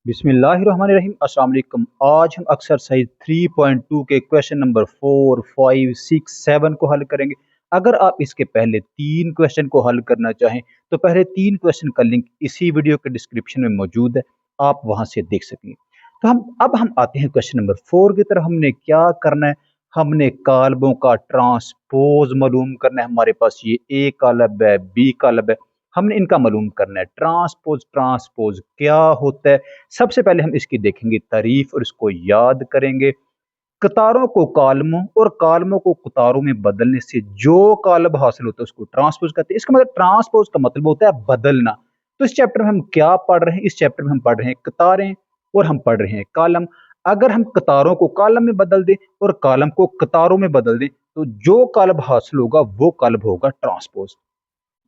बिस्मिल्लाहिर्रहमानिर्रहीम। अस्सलाम वालेकुम। आज हम एक्सरसाइज 3.2 के क्वेश्चन नंबर 4, 5, 6, 7 को हल करेंगे। अगर आप इसके पहले तीन क्वेश्चन को हल करना चाहें तो पहले तीन क्वेश्चन का लिंक इसी वीडियो के डिस्क्रिप्शन में मौजूद है, आप वहां से देख सकेंगे। तो हम आते हैं क्वेश्चन नंबर 4 की तरफ। हमने क्या करना है, हमने कालबों का ट्रांसपोज मालूम करना है। हमारे पास ये ए कालब है, बी कालब है, हमने इनका मालूम करना है। ट्रांसपोज ट्रांसपोज क्या होता है, सबसे पहले हम इसकी देखेंगे तारीफ और इसको याद करेंगे। कतारों को कालमों और कालमों को कतारों में बदलने से जो कालब हासिल होता है उसको ट्रांसपोज कहते हैं। इसका मतलब ट्रांसपोज का मतलब होता है बदलना। तो इस चैप्टर में हम क्या पढ़ रहे हैं, इस चैप्टर में हम पढ़ रहे हैं कतारें और हम पढ़ रहे हैं कालम। अगर हम कतारों को कालम में बदल दें और कालम को कतारों में बदल दें तो जो कालब हासिल होगा वो कालब होगा ट्रांसपोज।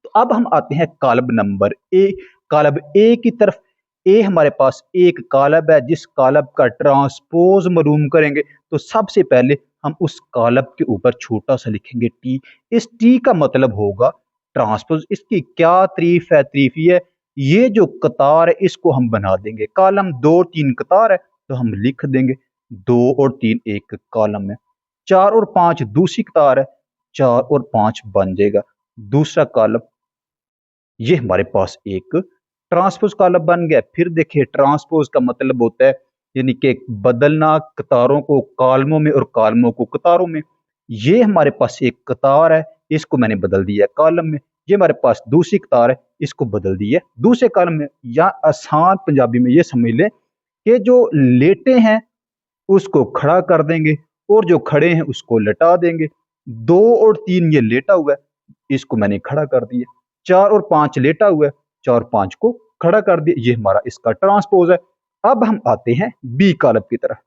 तो अब हम आते हैं कालब नंबर ए, कालब ए की तरफ। ए हमारे पास एक कालब है, जिस कालब का ट्रांसपोज मालूम करेंगे तो सबसे पहले हम उस कालब के ऊपर छोटा सा लिखेंगे टी। इस टी का मतलब होगा ट्रांसपोज। इसकी क्या तारीफ है, तारीफ ये जो कतार है इसको हम बना देंगे कालम। दो तीन कतार है तो हम लिख देंगे दो और तीन एक कालम है। चार और पांच दूसरी कतार है, चार और पांच बन जाएगा दूसरा कॉलम। ये हमारे पास एक ट्रांसपोज कॉलम बन गया। फिर देखिए ट्रांसपोज का मतलब होता है यानी कि बदलना, कतारों को कॉलमों में और कॉलमों को कतारों में। ये हमारे पास एक कतार है, इसको मैंने बदल दिया कॉलम में। ये हमारे पास दूसरी कतार है, इसको बदल दिया दूसरे कॉलम में। या आसान पंजाबी में ये समझ लें कि जो लेटे हैं उसको खड़ा कर देंगे और जो खड़े हैं उसको लटा देंगे। दो और तीन ये लेटा हुआ है, इसको मैंने खड़ा कर दिया। चार और पांच लेटा हुआ है, चार पांच को खड़ा कर दिया। ये हमारा इसका ट्रांसपोज है। अब हम आते हैं बी कॉलम की तरफ।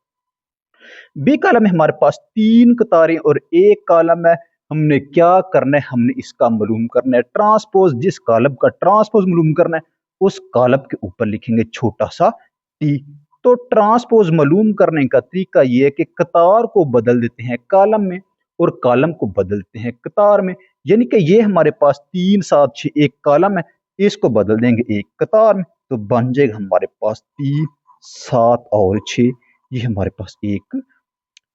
बी कॉलम में हमारे पास तीन कतारें और एक कॉलम है। हमने क्या करना है, हमने इसका मालूम करना है ट्रांसपोज। जिस कॉलम का ट्रांसपोज मालूम करना है उस कॉलम के ऊपर लिखेंगे छोटा सा टी। तो ट्रांसपोज मालूम करने का तरीका यह है कि कतार को बदल देते हैं कॉलम में और कॉलम को बदलते हैं कतार में। यानी कि ये हमारे पास तीन सात छः एक कॉलम है, इसको बदल देंगे एक कतार में तो बन जाएगा हमारे पास तीन सात और छः। ये हमारे पास एक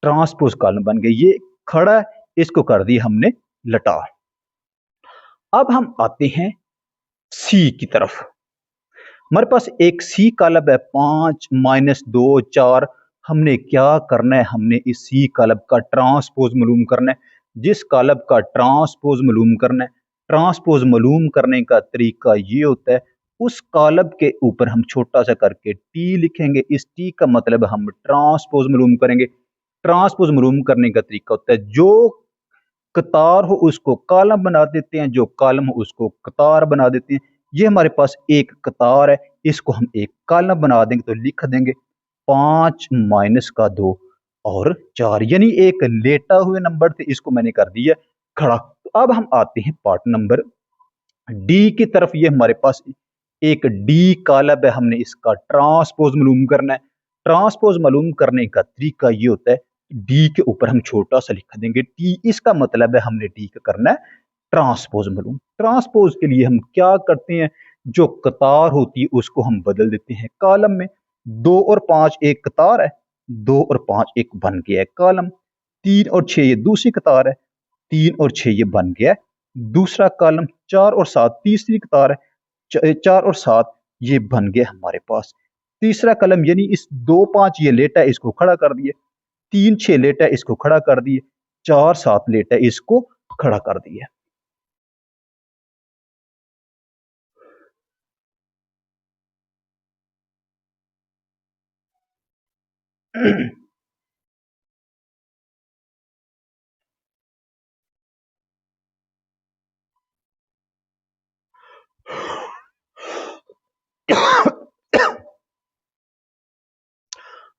ट्रांसपोज कॉलम बन गया। ये खड़ा है, इसको कर दिया हमने लटा। अब हम आते हैं सी की तरफ। हमारे पास एक सी कॉलम है, पांच माइनस दो चार। हमने क्या करना है, हमने इस सी कॉलम का ट्रांसपोज मालूम करना है। जिस कॉलम का ट्रांसपोज मालूम करना है, ट्रांसपोज मालूम करने का तरीका ये होता है उस कॉलम के ऊपर हम छोटा सा करके टी लिखेंगे। इस टी का मतलब हम ट्रांसपोज मालूम करेंगे। ट्रांसपोज मालूम करने का तरीका होता है जो कतार हो उसको कॉलम बना देते हैं, जो कॉलम हो उसको कतार बना देते हैं। ये हमारे पास एक कतार है, इसको हम एक कॉलम बना देंगे तो लिख देंगे पांच माइनस का दो और चार। यानी एक लेटा हुए नंबर थे, इसको मैंने कर दिया खड़ा। तो अब हम आते हैं पार्ट नंबर डी की तरफ। ये हमारे पास एक डी कॉलम है, हमने इसका ट्रांसपोज मालूम करना है। ट्रांसपोज मालूम करने का तरीका ये होता है डी के ऊपर हम छोटा सा लिख देंगे टी। इसका मतलब है हमने डी का करना है ट्रांसपोज मालूम। ट्रांसपोज के लिए हम क्या करते हैं, जो कतार होती है उसको हम बदल देते हैं कॉलम में। दो और पांच एक कतार है, दो और पांच एक बन गया है कॉलम। तीन और छह ये दूसरी कतार है, तीन और छह ये बन गया है दूसरा कॉलम। चार और सात तीसरी कतार है, चार और सात ये बन गया हमारे पास तीसरा कलम। यानी इस दो पांच ये लेटा है, इसको खड़ा कर दिए। तीन छह लेटा है, इसको खड़ा कर दिए। चार सात लेटा है, इसको खड़ा कर दिए।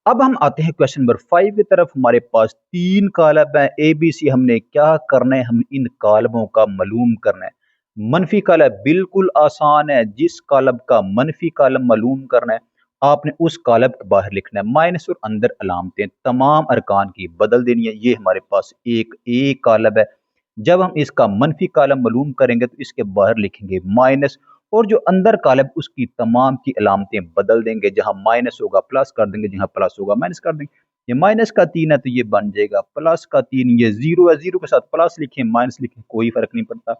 अब हम आते हैं क्वेश्चन नंबर 5 की तरफ। हमारे पास तीन कॉलम है ए बी सी। हमने क्या करना है, हम इन कॉलमों का मालूम करना है। मनफी कॉलम बिल्कुल आसान है, जिस कॉलम का मनफी कॉलम मालूम करना है आपने उस कॉलम के बाहर लिखना है माइनस और अंदर अलामतें तमाम अरकान की बदल देनी है। ये हमारे पास एक कॉलम है। जब हम इसका मनफी कॉलम मालूम करेंगे तो इसके बाहर लिखेंगे माइनस और जो अंदर कॉलम उसकी तमाम की अलामतें बदल देंगे, जहां माइनस होगा प्लस कर देंगे, जहां प्लस होगा माइनस कर देंगे। ये माइनस का 3 है तो ये बन जाएगा प्लस का 3, ये 0 है, 0 के साथ प्लस लिखें माइनस लिखें कोई फर्क नहीं पड़ता।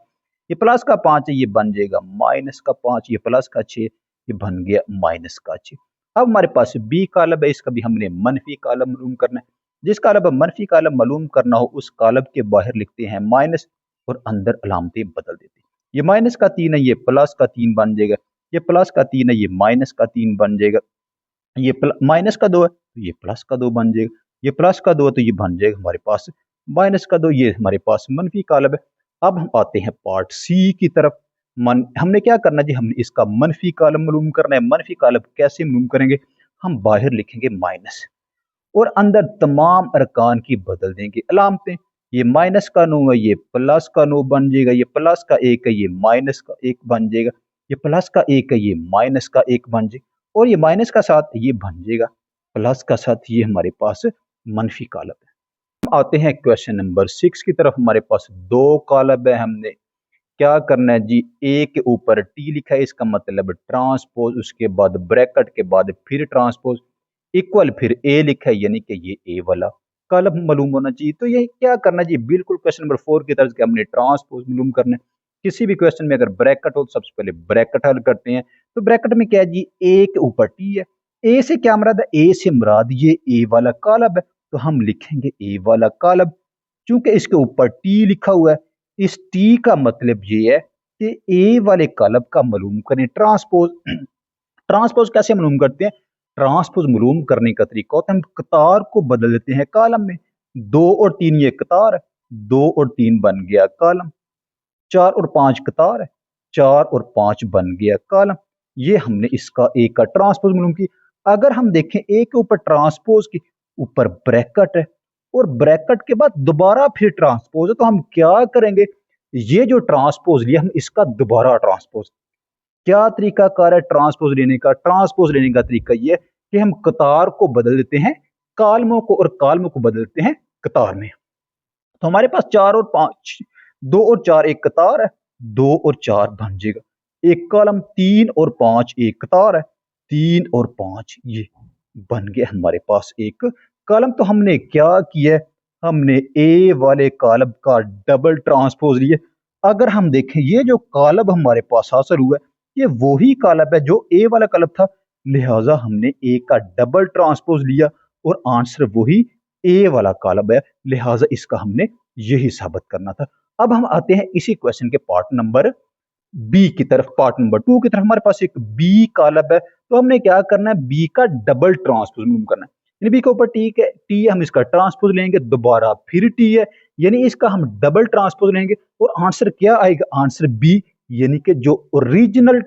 ये प्लस का 5 है, ये बन जाएगा माइनस का 5, ये प्लस का 6, ये बन गया माइनस का 6। अब हमारे पास बी कॉलम है, इसका भी हमने मनफी कॉलम मालूम करना है। जिस कॉलम पर मनफी कॉलम मालूम करना हो उस कॉलम के बाहर लिखते हैं माइनस और अंदर अलामतें बदल देते हैं। ये माइनस का 3 है, ये प्लस का 3 बन जाएगा। ये प्लस का 3 है, ये माइनस का 3 बन जाएगा। ये माइनस का 2 है तो ये प्लस का 2 बन जाएगा। ये प्लस का 2 है तो ये बन जाएगा हमारे पास माइनस का 2। ये हमारे पास मनफी कॉलम है। अब हम आते हैं पार्ट सी की तरफ। हमने क्या करना जी, हमने इसका मनफी कॉलम मालूम करना है। मनफी कॉलम कैसे मालूम करेंगे, हम बाहर लिखेंगे माइनस और अंदर तमाम अरकान की बदल देंगे अलामतें। ये माइनस का 9 है, ये प्लस का 9 बन जाएगा। ये प्लस का 1 है, ये माइनस का 1 बन जाएगा। ये प्लस का 1 है, ये माइनस का 1 बन जाएगा। और ये माइनस का 7 ये बन जाएगा प्लस का 7। ये हमारे पास मनफी कॉलम है। हम आते हैं क्वेश्चन नंबर 6 की तरफ। हमारे पास दो कॉलम है। हमने क्या करना है जी, ए के ऊपर टी लिखा है, इसका मतलब ट्रांसपोज, उसके बाद ब्रैकेट के बाद फिर ट्रांसपोज इक्वल फिर ए लिखा है, यानी कि ये ए वाला कॉलम मालूम होना चाहिए। तो ये क्या करना जी, बिल्कुल क्वेश्चन नंबर 4 की तरह के हमने ट्रांसपोज मालूम करना है। किसी भी क्वेश्चन में अगर ब्रैकेट हो तो सबसे पहले ब्रैकेट हल करते हैं। तो ब्रैकेट में क्या है जी, ए के ऊपर टी है। ए से क्या मुराद है, ए से मुराद ये ए वाला कॉलम है, तो हम लिखेंगे ए वाला कॉलम। चूंकि इसके ऊपर टी लिखा हुआ है, इस टी का मतलब ये है कि ए वाले कॉलम का मालूम करें ट्रांसपोज। ट्रांसपोज कैसे मालूम करते हैं, ट्रांसपोज मालूम करने का तरीका होता है, हम कतार को बदल देते हैं कॉलम में। 2 और 3 ये कतार है, 2 और 3 बन गया कॉलम। 4 और 5 कतार है, 4 और 5 बन गया कॉलम। ये हमने इसका ए का ट्रांसपोज मालूम की। अगर हम देखें ए के ऊपर ट्रांसपोज के ऊपर ब्रैकेट है और ब्रैकेट के बाद दोबारा फिर ट्रांसपोज है, तो हम क्या करेंगे, ये जो ट्रांसपोज लिया हम इसका दोबारा ट्रांसपोज। क्या तरीका कार है ट्रांसपोज लेने का, ट्रांसपोज लेने का तरीका ये है कि हम कतार को बदल देते हैं कालमों को और कालमों को बदल देते हैं कतार में। तो हमारे पास 4 और 5, 2 और 4 एक कतार है, 2 और 4 बन जाएगा एक कॉलम। 3 और 5 एक कतार है, 3 और 5 ये बन गया हमारे पास एक कॉलम। तो हमने क्या किया है, हमने ए वाले कॉलम का डबल ट्रांसपोज लिया। अगर हम देखें ये जो कॉलम हमारे पास हासिल हुआ है ये वही कॉलम है जो ए वाला कॉलम था, लिहाजा हमने ए का डबल ट्रांसपोज लिया और आंसर वही ए वाला कॉलम है, लिहाजा इसका हमने यही साबित करना था। अब हम आते हैं इसी क्वेश्चन के पार्ट नंबर बी की तरफ, पार्ट नंबर 2 की तरफ। हमारे पास एक बी कॉलम है, तो हमने क्या करना है, बी का डबल ट्रांसपोज मालूम करना है। यानी बी के ऊपर टी है, टी है, हम इसका ट्रांसपोज लेंगे, दोबारा फिर टी है, यानी इसका हम डबल ट्रांसपोज लेंगे और आंसर क्या आएगा, आंसर बी, यानी कि जो ओरिजिनल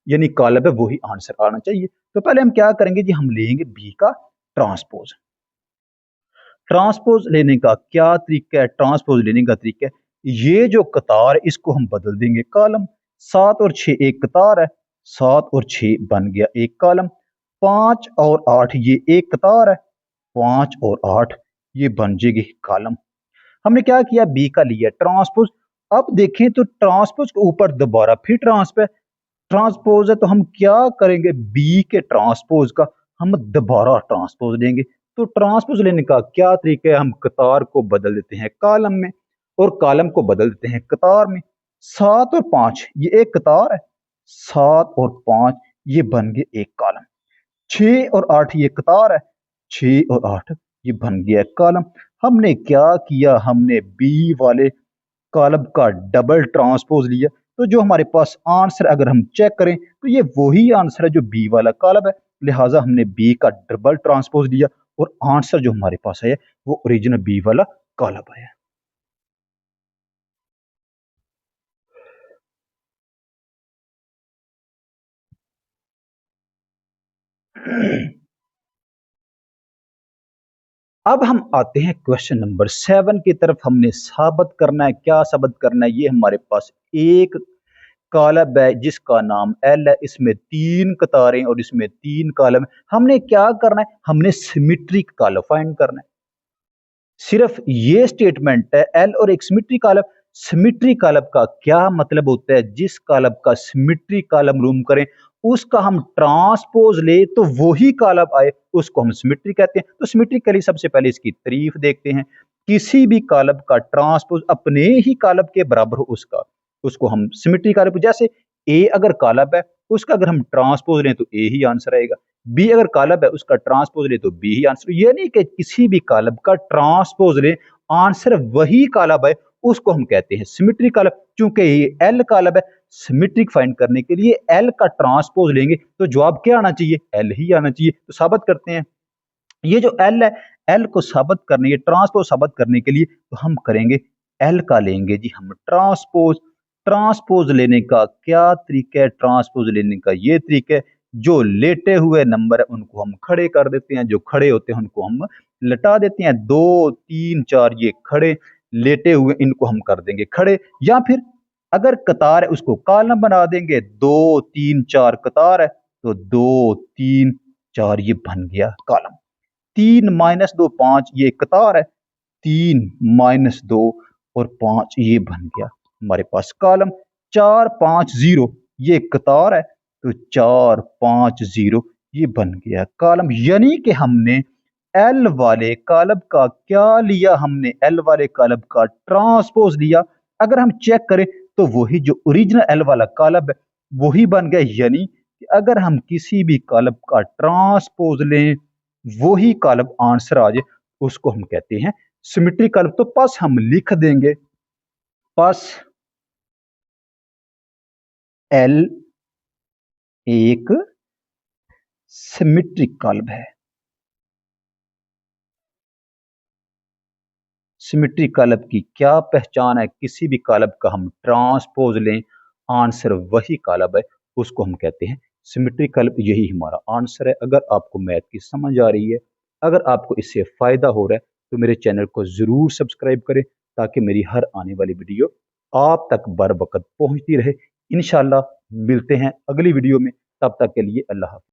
यानी कॉलम है वही आंसर आना चाहिए। तो पहले हम क्या करेंगे जी, हम लेंगे बी का ट्रांसपोज। ट्रांसपोज लेने का क्या तरीका है, ट्रांसपोज लेने का तरीका है, ये जो कतार है इसको हम बदल देंगे कॉलम। 7 और 6 एक कतार है, 7 और 6 बन गया एक कॉलम। 5 और 8 ये एक कतार है, 5 और 8 ये बन जाएगी कॉलम। हमने क्या किया, बी का लिया ट्रांसपोज। अब देखें तो ट्रांसपोज के ऊपर दोबारा फिर ट्रांसपोज है, तो हम क्या करेंगे, बी के ट्रांसपोज का हम दोबारा ट्रांसपोज लेंगे। तो ट्रांसपोज लेने का क्या तरीका है, हम कतार को बदल देते हैं कॉलम में और कॉलम को बदल देते हैं कतार में। 7 और 5 ये एक कतार है, 7 और 5 ये बन गए एक कॉलम। 6 और 8 ये कतार है, 6 और 8 ये बन गया एक कॉलम। हमने क्या किया, हमने बी वाले कॉलम का डबल ट्रांसपोज लिया। तो जो हमारे पास आंसर अगर हम चेक करें तो ये वही आंसर है जो बी वाला कॉलम है, लिहाजा हमने बी का डबल ट्रांसपोज लिया और आंसर जो हमारे पास है वो ओरिजिनल बी वाला कॉलम है। अब हम आते हैं क्वेश्चन नंबर 7 की तरफ। हमने साबित करना है, क्या साबित करना है, ये हमारे पास एक कॉलम है जिसका नाम एल है, इसमें 3 कतारें और इसमें 3 कॉलम है। हमने क्या करना है, हमने सिमेट्रिक कॉलम फाइंड करना है। सिर्फ ये स्टेटमेंट है, एल और एक सिमेट्रिक कॉलम, सिमेट्री कॉलम का क्या मतलब होता है? जिस कॉलम का सिमेट्री कॉलम रूम करें उसका हम ट्रांसपोज ले तो वही कॉलम आए, उसको हम सिमेट्री कहते हैं। तो सिमेट्री के लिए सबसे पहले इसकी तारीफ देखते हैं। किसी भी कॉलम का ट्रांसपोज अपने ही कॉलम के बराबर हो उसका, उसको हम सिमेट्री कॉलम। जैसे ए अगर कॉलम है उसका अगर हम ट्रांसपोज लें तो ए ही आंसर आएगा, बी अगर कॉलम है उसका ट्रांसपोज ले तो बी ही आंसर। ये नहीं कि किसी भी कॉलम का ट्रांसपोज ले आंसर वही कॉलम है, उसको हम कहते हैं सिमेट्री कॉलम। चूंकि ये एल कॉलम है, सिमेट्रिक फाइंड करने के लिए एल का ट्रांसपोज लेंगे तो जवाब क्या आना चाहिए? एल ही आना चाहिए। तो साबित करते हैं। ये जो एल है, एल को साबित करने, ये ट्रांसपोज साबित करने के लिए तो हम करेंगे एल का लेंगे जी हम ट्रांसपोज। ट्रांसपोज लेने का क्या तरीका है? ट्रांसपोज लेने का ये तरीका है, जो लेटे हुए नंबर है उनको हम खड़े कर देते हैं, जो खड़े होते हैं उनको हम लटा देते हैं। 2 3 4 ये खड़े, लेटे हुए इनको हम कर देंगे खड़े। या फिर अगर कतार है उसको कॉलम बना देंगे। 2 3 4 कतार है तो 2 3 4 ये बन गया कॉलम। 3 माइनस 2 5 ये कतार है, 3 माइनस 2 और 5 ये बन गया हमारे पास कॉलम। 4 5 0 ये कतार है तो 4 5 0 ये बन गया कॉलम। यानी कि हमने एल वाले कॉलम का क्या लिया? हमने एल वाले कॉलम का ट्रांसपोज लिया। अगर हम चेक करें तो वही जो ओरिजिनल एल वाला कॉलम है वही बन गया। यानी कि अगर हम किसी भी कॉलम का ट्रांसपोज लें वही कॉलम आंसर आ जाए, उसको हम कहते हैं सिमेट्री कॉलम। तो पस हम लिख देंगे, पस एल एक सिमेट्रिक कॉलम है। सिमेट्री कॉलम की क्या पहचान है? किसी भी कॉलम का हम ट्रांसपोज लें आंसर वही कॉलम है, उसको हम कहते हैं सिमेट्री कॉलम। यही हमारा आंसर है। अगर आपको मैथ की समझ आ रही है, अगर आपको इससे फायदा हो रहा है तो मेरे चैनल को जरूर सब्सक्राइब करें ताकि मेरी हर आने वाली वीडियो आप तक बर वक्त पहुंचती रहे। इंशाल्लाह मिलते हैं अगली वीडियो में, तब तक के लिए अल्लाह हाफ़िज़।